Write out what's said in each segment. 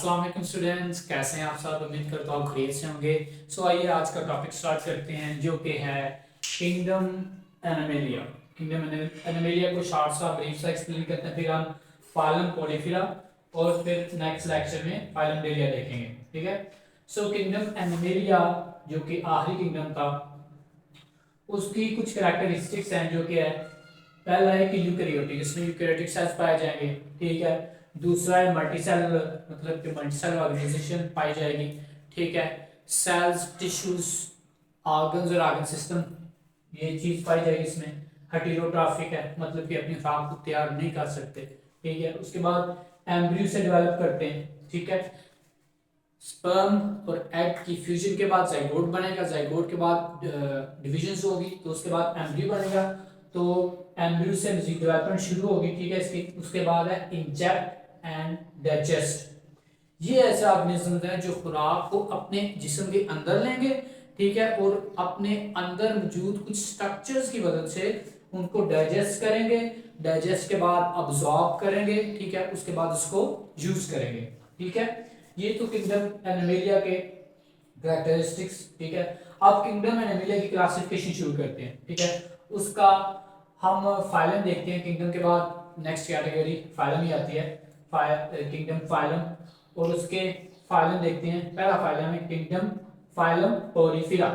अस्सलाम वालेकुम स्टूडेंट्स, कैसे हैं आप सब। उम्मीद करता हूँ खैरियत से होंगे। आइए आज का टॉपिक स्टार्ट करते हैं जो कि है किंगडम एनिमेलिया। किंगडम एनिमेलिया को शॉर्ट सा ब्रीफ सा एक्सप्लेन करते हैं, फिर हम फाइलम पॉलीफिरा और फिर नेक्स्ट लेक्चर में फाइलम डेलिया देखेंगे। ठीक है। किंगडम एनिमेलिया जो कि आखिरी किंगडम था, उसकी कुछ कैरेक्टरिस्टिक्स हैं जो कि है, पहला है कि यूकैरियोटिक, इसमें यूकैरियोटिक सेल्स पाए जाएंगे। ठीक है। दूसरा है मल्टी सेलुलर, मतलब कि मल्टी सेलुलर ऑर्गेनाइजेशन पाई जाएगी। ठीक है। सेल्स, टिश्यूज, ऑर्गन्स और ऑर्गन सिस्टम, ये चीज पाई जाएगी इसमें। हेटेरोट्रॉफिक है, मतलब कि अपनी खुराक को तैयार नहीं कर सकते। ठीक है। उसके बाद एम्ब्रियो से डेवलप करते हैं। ठीक है। स्पर्म और एग की फ्यूजन के बाद जाइगोट बनेगा, जाइगोट के बाद डिविजन होगी, तो उसके बाद एम्ब्रियो बनेगा। तो एम्ब्रियो से मजीद डेवलपमेंट शुरू होगी। ठीक है। इसकी उसके बाद है इंजेक्ट एंड डाइजेस्ट। ये ऐसे ऑर्गेनिज्म हैं जो खुराक को अपने जिस्म के अंदर लेंगे। ठीक है। और अपने अंदर मौजूद कुछ स्ट्रक्चर्स की मदद से उनको डाइजेस्ट करेंगे, डाइजेस्ट के बाद अब्सॉर्ब करेंगे। ठीक है। उसके बाद उसको यूज करेंगे। ठीक है। ये तो किंगडम एनिमेलिया के कैरेक्टरिस्टिक्स। ठीक है। अब किंगडम एनिमेलिया की क्लासिफिकेशन शुरू करते हैं। ठीक है। उसका हम फाइलम देखते हैं। किंगडम के बाद नेक्स्ट कैटेगरी फाइलम ही आती है, किंगडम फाइलम। और उसके फाइलम देखते हैं। पहला फाइलम है किंगडम फाइलम पोरीफेरा।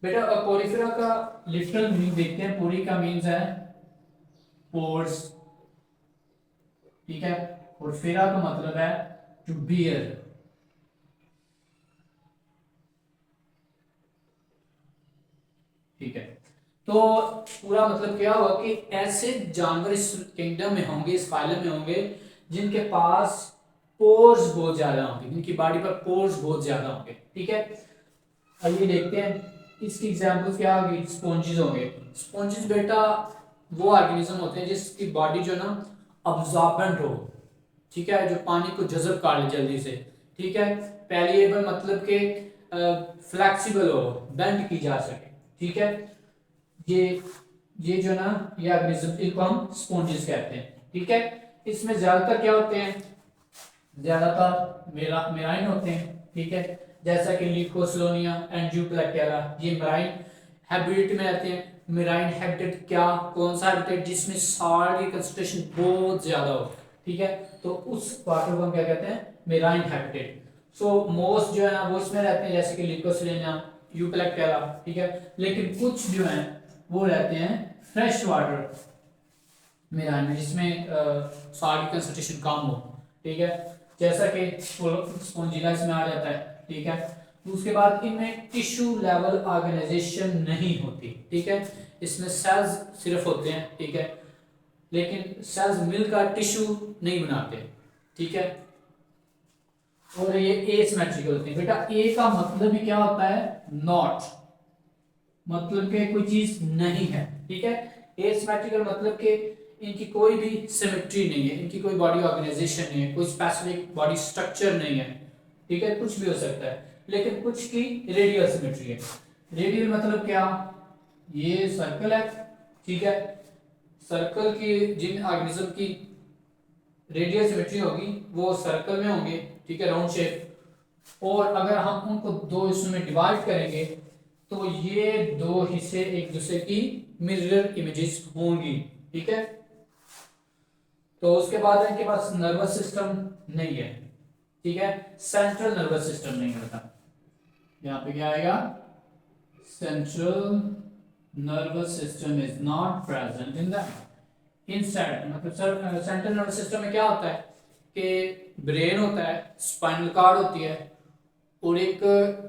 बेटा पोरीफेरा का लिटरल मीनिंग देखते हैं। पोरी का मीन्स है पोर्स। ठीक है। और फेरा का मतलब है टू बियर। ठीक है। तो पूरा मतलब क्या हुआ कि ऐसे जानवर इस किंगडम में होंगे, इस फाइलम में होंगे, जिनके पास पोर्स बहुत ज्यादा होंगे, जिनकी बॉडी पर पोर्स बहुत ज्यादा होंगे। ठीक है। आइए देखते हैं इसकी एग्जांपल्स क्या होगी। स्पॉन्जेस होंगे। स्पॉन्जेस बेटा वो ऑर्गेनिज्म होते हैं जिसकी बॉडी जो ना अब्जॉर्बेंट हो। ठीक है। जो पानी को जज़ब कर ले जल्दी से। ठीक है। पेलिएबल मतलब कि फ्लेक्सिबल हो, बेंड की जा सके। ठीक है। ये ये जो ना ये ऑर्गेनिज्म, इनको हम स्पॉन्जेस कहते हैं। ठीक है। इसमें ज्यादातर क्या होते हैं, ज्यादातर मेराइन होते हैं। ठीक है। जैसा कि लिकोसलोनिया एंड यूप्लेक्टेरा, ये मेराइन हैबिटेट में रहते हैं। मेराइन हैबिटेट क्या, कौन सा हैबिटेट जिसमें सॉल्ट की कंसंट्रेशन बहुत ज्यादा हो। ठीक है। तो उस वाटर को हम क्या कहते हैं, मेराइन हैबिटेट। मोस्ट जो है ना वो इसमें रहते हैं, जैसे कि लिकोसलोनिया, यूप्लेक्टेरा। ठीक है। लेकिन कुछ जो है वो रहते हैं फ्रेश वाटर मेराइन में, जिसमें सॉल्ट की कंसंट्रेशन कम हो। ठीक है। जैसा कि स्पॉन्जिला इसमें आ जाता है। ठीक है। उसके बाद इनमें टिश्यू लेवल ऑर्गेनाइजेशन नहीं होती। ठीक है। इसमें सेल्स सिर्फ होते हैं। ठीक है। लेकिन सेल्स मिलकर टिश्यू नहीं बनाते। ठीक है। और ये एसिमेट्रिकल होते हैं। बेटा ए का मतलब ही क्या होता है, नॉट, मतलब कि कोई चीज नहीं है। ठीक है। एसिमेट्रिकल मतलब कि इनकी कोई भी सिमेट्री नहीं है, इनकी कोई बॉडी ऑर्गेनाइजेशन नहीं है, कोई स्पेसिफिक बॉडी स्ट्रक्चर नहीं है। ठीक है। कुछ भी हो सकता है, लेकिन कुछ की रेडियल सिमेट्री है। रेडियल मतलब क्या, ये सर्कल है। ठीक है। सर्कल की जिन ऑर्गेनिज्म की रेडियल सिमेट्री होगी वो सर्कल में होंगे। ठीक है, राउंड शेप। और अगर हम उनको दो हिस्सों में डिवाइड करेंगे तो ये दो हिस्से एक दूसरे की मिरर इमेजेस होंगी। ठीक है। तो उसके बाद इनके पास नर्वस सिस्टम नहीं है। ठीक है। सेंट्रल नर्वस सिस्टम नहीं होता। यहाँ पे क्या आएगा, central nervous system is not present in the instead. मतलब सर सेंट्रल नर्वस सिस्टम में क्या होता है कि ब्रेन होता है, स्पाइनल कार्ड होती है, और एक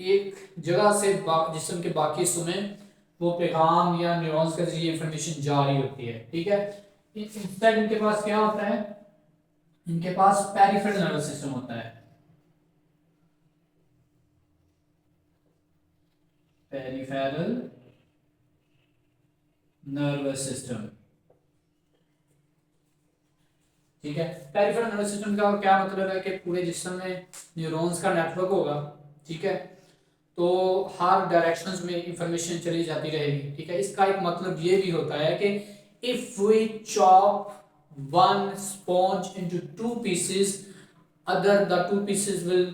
एक जगह से जिस्म के बाकी हिस्सों में वो पैगाम या न्यूरॉन्स के जरिए इंफॉर्मेशन जा रही होती है। ठीक है। इंस्टेड इनके पास क्या होता है, इनके पास पेरिफेरल नर्वस सिस्टम होता है। Peripheral nervous system. ठीक है। पेरिफेरल नर्वस सिस्टम का क्या मतलब है कि पूरे जिस्म में न्यूरॉन्स का नेटवर्क होगा। ठीक है। तो हर डायरेक्शंस में इंफॉर्मेशन चली जाती रहेगी। ठीक है। इसका एक मतलब ये भी होता है कि if we chop one sponge into two pieces, other the two pieces will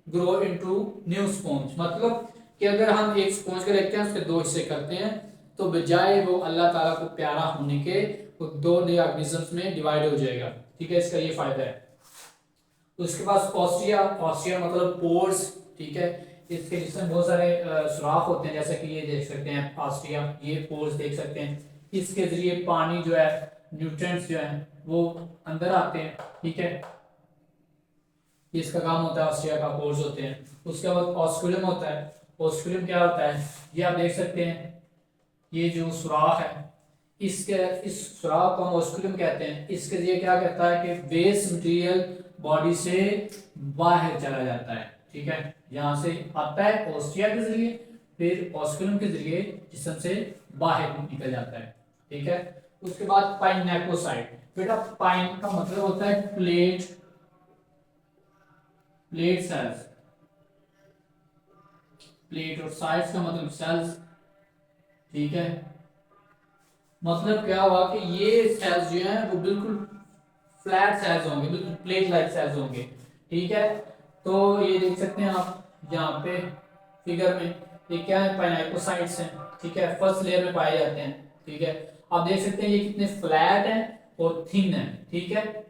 grow into new sponge। मतलब कि अगर हम एक स्पॉन्ज को देखते हैं उसके दो हिस्से करते हैं तो बजाय वो अल्लाह ताला को प्यारा होने के वो दो नए ऑर्गेनिजम्स में डिवाइड हो जाएगा। ठीक है, इसका ये फायदा है। उसके पास ऑस्ट्रिया, ऑस्ट्रिया मतलब पोर्स। ठीक है, इसके जिसमें बहुत सारे सुराख होते हैं, जैसे कि ये देख सकते हैं ऑस्ट्रिया, ये पोर्स देख सकते हैं। इसके जरिए पानी जो है, न्यूट्रिएंट्स जो है वो अंदर आते हैं। ठीक है, इसका काम होता है, ऑस्ट्रिया का पोर्स होते हैं। उसके बाद ऑस्कुलम होता है। ऑस्कुलम क्या होता है, ये आप देख सकते हैं, ये जो सुराख है, इसके इस सुराख को हम ऑस्कुलम कहते हैं। इसके जरिए क्या कहता है कि वेस्ट मटेरियल बॉडी से बाहर चला जाता है। ठीक है, यहाँ से आता है ऑस्ट्रिया के जरिए, फिर ऑस्कुलम के जरिए जिस्म से बाहर निकल जाता है। ठीक है, उसके बाद पाइनेकोसाइट। बेटा पाइन का मतलब होता है प्लेट, प्लेट सेल्स। प्लेट और साइड्स का मतलब सेल्स। ठीक है, मतलब क्या हुआ कि ये सेल्स जो हैं वो बिल्कुल फ्लैट सेल्स होंगे, बिल्कुल प्लेट लाइक सेल्स होंगे। ठीक है, तो ये देख सकते हैं आप यहाँ पे फिगर में, ये क्या है, पाइनेकोसाइट्स हैं। ठीक है, फर्स्ट लेयर में पाए जाते हैं। ठीक है, आप देख सकते हैं ये कितने फ्लैट हैं और थिन है। ठीक है,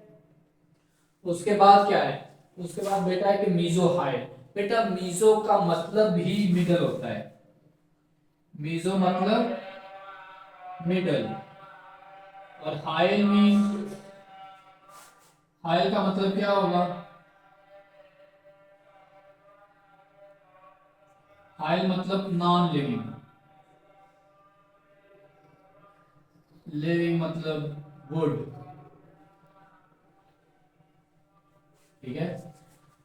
उसके बाद क्या है, उसके बाद बेटा है कि मीजोहाइल। बेटा मीजो का मतलब भी मिडल होता है। मीजो मतलब मिडल, और हाइल मीन, हाइल का मतलब क्या होगा, हाइल मतलब नॉन लिविंग, लिविंग मतलब वुड। ठीक है,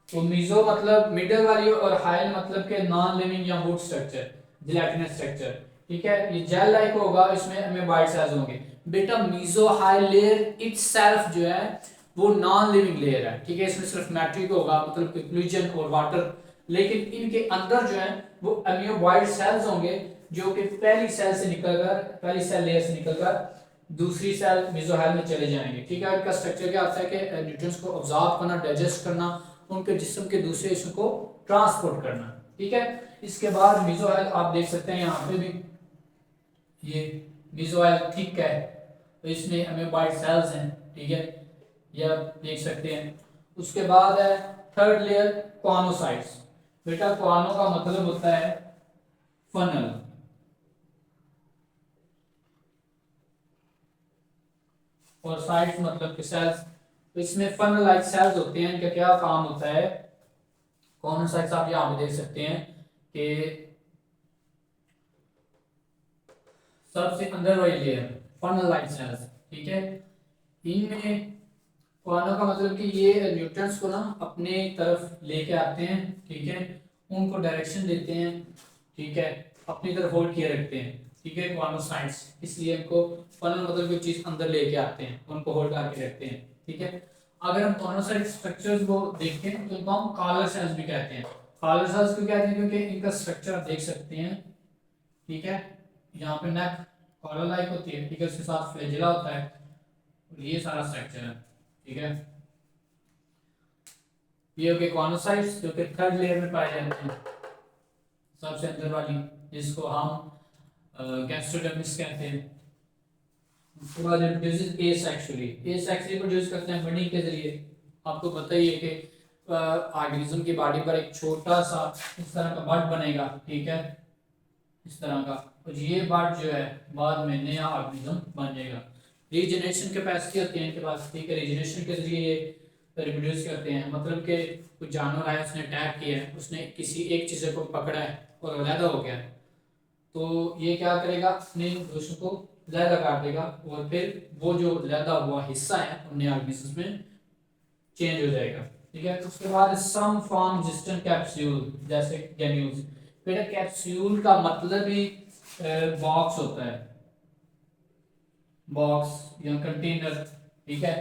तो मीजो मतलब मिडल वाली और हाइल मतलब के नॉन लिविंग या वुड स्ट्रक्चर, जिलेटिनस स्ट्रक्चर। ठीक है, ये जेल लाइक होगा, इसमें अमीबाइड सेल्स होंगे। बेटा मीजो हाइल लेयर इटसेल्फ जो है वो नॉन लिविंग लेयर है। ठीक है, इसमें सिर्फ मैट्रिक होगा, मतलब फ्लूइड और वाटर, लेकिन इनके अंदर जो है वो अमीबाइड सेल्स होंगे, जो कि पहली सेल से निकलकर, पहली सेल लेयर से निकलकर दूसरी सेल मेसोहाइल में चले जाएंगे। ठीक है, इनका स्ट्रक्चर क्या होता है कि न्यूट्रिएंट्स को ऑब्जॉर्ब करना, डाइजेस्ट करना, उनके जिस्म के दूसरे हिस्सों को ट्रांसपोर्ट करना। ठीक है, इसके बाद मेसोहाइल आप देख सकते हैं यहाँ पे भी, ये मेसोहाइल थिक है, तो इसमें अमीबाइड सेल्स हैं। ठीक है, ये आप देख सकते हैं। उसके बाद है थर्ड लेयर कॉनोसाइट्स। बेटा कॉनो का मतलब होता है फनल, और साइट्स मतलब कि सेल्स। तो इसमें फनल लाइक सेल्स होते हैं, इनका क्या काम होता है, कॉनोसाइट्स आप यहाँ पे देख सकते हैं कि सबसे अंदर वाली लेयर फनल लाइक सेल्स। ठीक है, इनमें कॉनो का मतलब कि ये न्यूट्रिएंट्स को ना अपने तरफ लेके आते हैं। ठीक है, उनको डायरेक्शन देते हैं। ठीक है, अपनी तरफ होल्ड किए रखते हैं। ठीक है, कॉनोसाइट्स, इसलिए इनको फनल मतलब कोई चीज अंदर लेके आते हैं, उनको होल्ड करके रखते हैं। ठीक है, अगर हम कॉनोसाइट स्ट्रक्चर्स को देखें तो इनको हम कॉलर सेल्स भी कहते हैं। कॉलर सेल्स क्यों कहते हैं, क्योंकि इनका स्ट्रक्चर आप देख सकते हैं। ठीक है, यहाँ पे नेक कॉलर लाइक होती है। ठीक है, उसके साथ फ्लैजिला होता है, और ये सारा स्ट्रक्चर है। ठीक है, ये हो गए कॉनोसाइट्स जो कि थर्ड लेयर में पाए जाते हैं, सबसे अंदर वाली, जिसको हम गैस्ट्रोडर्मिस कहते हैं। उसके बाद प्रोड्यूसेस एसेक्सुअली, एसेक्सुअली प्रोड्यूस करते हैं बर्निंग के जरिए। आपको पता ही है कि ऑर्गेनिज्म की बॉडी पर एक छोटा सा इस तरह का बड बनेगा। ठीक है, इस तरह का, और ये बड जो है बाद में नया ऑर्गेनिज्म बन जाएगा। रीजनरेशन कैपेसिटी होती है इनके पास। ठीक है, रीजनरेशन के जरिए ये रिप्रोड्यूस करते हैं, मतलब कि कोई जानवर आया, उसने अटैक किया है, उसने किसी एक चीज़ को पकड़ा है और अलहदा हो गया है, तो ये क्या करेगा, अपने दोस्तों को लहदा काट देगा, और फिर वो जो लहदा हुआ हिस्सा है उन्हें ऑर्गेनिज्म में चेंज हो जाएगा। ठीक है, उसके बाद सम फॉर्म रेजिस्टेंट कैप्सूल जैसे गैन्यूल्स। बेटा कैप्सूल का मतलब ही बॉक्स होता है, बॉक्स या कंटेनर। ठीक है,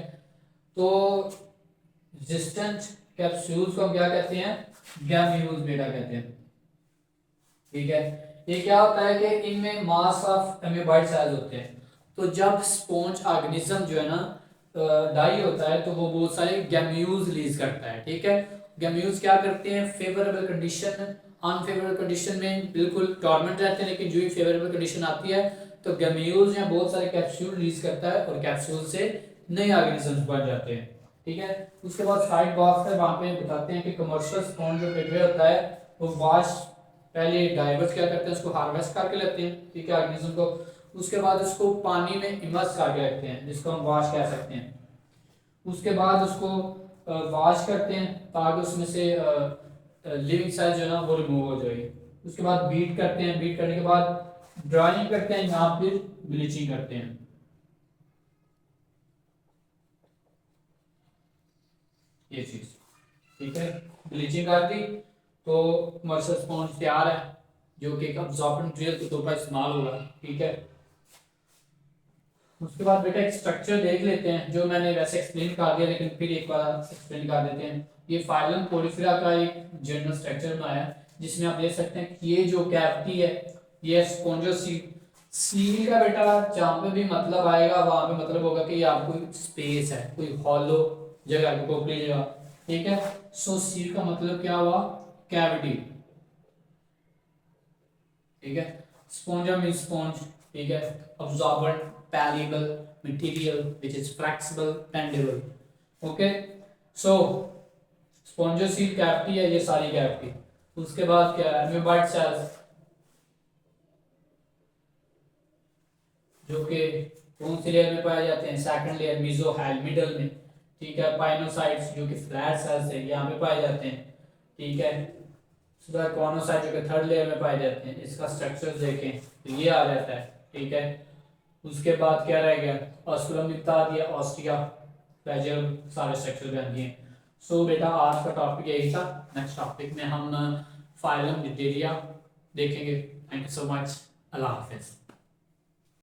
तो रेजिस्टेंट कैप्सूल्स को हम क्या कहते हैं, गैम्यूल्स बेटा कहते हैं। ठीक है, ये क्या होता है कि इनमें मास ऑफ एमीबाइड सेल्स होते हैं। तो जब स्पॉन्ज ऑर्गेनिज्म जो है ना डाई होता है तो वो बहुत सारे गैम्यूज रिलीज करता है, ठीक है। गैम्यूज क्या करते हैं, फेवरेबल कंडीशन, अनफेवरेबल कंडीशन में बिल्कुल डोर्मेंट रहते हैं, लेकिन जो ही फेवरेबल कंडीशन आती है तो गैम्यूज या बहुत सारे कैप्सूल रिलीज करता है और कैप्सूल से नए ऑर्गेनिजम्स बन जाते हैं, ठीक है। उसके बाद साइड बॉक्स है, वहां पे बताते हैं कि कमर्शियल स्पॉन्ज जो पेटवे होता है वो वाश, पहले डाइवर्स क्या करते हैं, उसको हार्वेस्ट करके लेते हैं, ठीक है, ऑर्गेनिज्म को। उसके बाद उसको पानी में इमर्स करके रखते हैं, जिसको हम वॉश कह सकते हैं। उसके बाद उसको वॉश करते हैं ताकि उसमें से लिविंग सेल जो है ना वो रिमूव हो जाए। उसके बाद बीट करते हैं, बीट करने के बाद ड्राइंग करते हैं या फिर ब्लीचिंग करते हैं, ये चीज, ठीक है। ब्लीचिंग कर दी तो कमर्शियल स्पॉन्ज तैयार है, जो कि एक अब्जॉर्बेंट मटेरियल के तौर पर इस्तेमाल होगा, ठीक है। उसके बाद बेटा एक स्ट्रक्चर देख लेते हैं, जो मैंने वैसे एक्सप्लेन कर दिया लेकिन फिर एक बार एक्सप्लेन कर देते हैं। ये फाइलम पोलिफेरा का एक जनरल स्ट्रक्चर बनाया है, जिसमें आप देख सकते हैं कि ये जो कैविटी है ये स्पोंजोसील, सील का बेटा जहाँ पे भी मतलब आएगा वहां पे मतलब होगा कि ये आपको स्पेस है, कोई हॉलो जगह, खोखली जगह, ठीक है। सो सील का मतलब क्या हुआ, कैविटी, ठीक है। स्पोंजा मीन स्पॉन्ज, ठीक है। Absorbent, pliable material which is flexible, bendable, okay. So spongocoel cavity है, ये सारी कैविटी। उसके बाद क्या है, अमीबाइड सेल्स, जो कि कौन सी लेयर में पाए जाते हैं, सेकंड लेयर मेसोहाइल मिडल में, ठीक है। पाइनोसाइट्स जो कि फ्लैट सेल्स है यहाँ पे पाए जाते हैं, ठीक है। उसके कॉर्नोसाइट जो कि थर्ड लेयर में पाए जाते हैं, इसका स्ट्रक्चर देखें तो ये आ जाता है, ठीक है। उसके बाद क्या रह गया, ऑस्कुलम निपटा दिया, ऑस्टिया, फ्लैजेलम, सारे स्ट्रक्चर बन दिए। सो बेटा आज का टॉपिक यही था। नेक्स्ट टॉपिक में हम फाइलम डिप्टेरिया देखेंगे। थैंक यू सो मच, अल्लाह हाफिज़।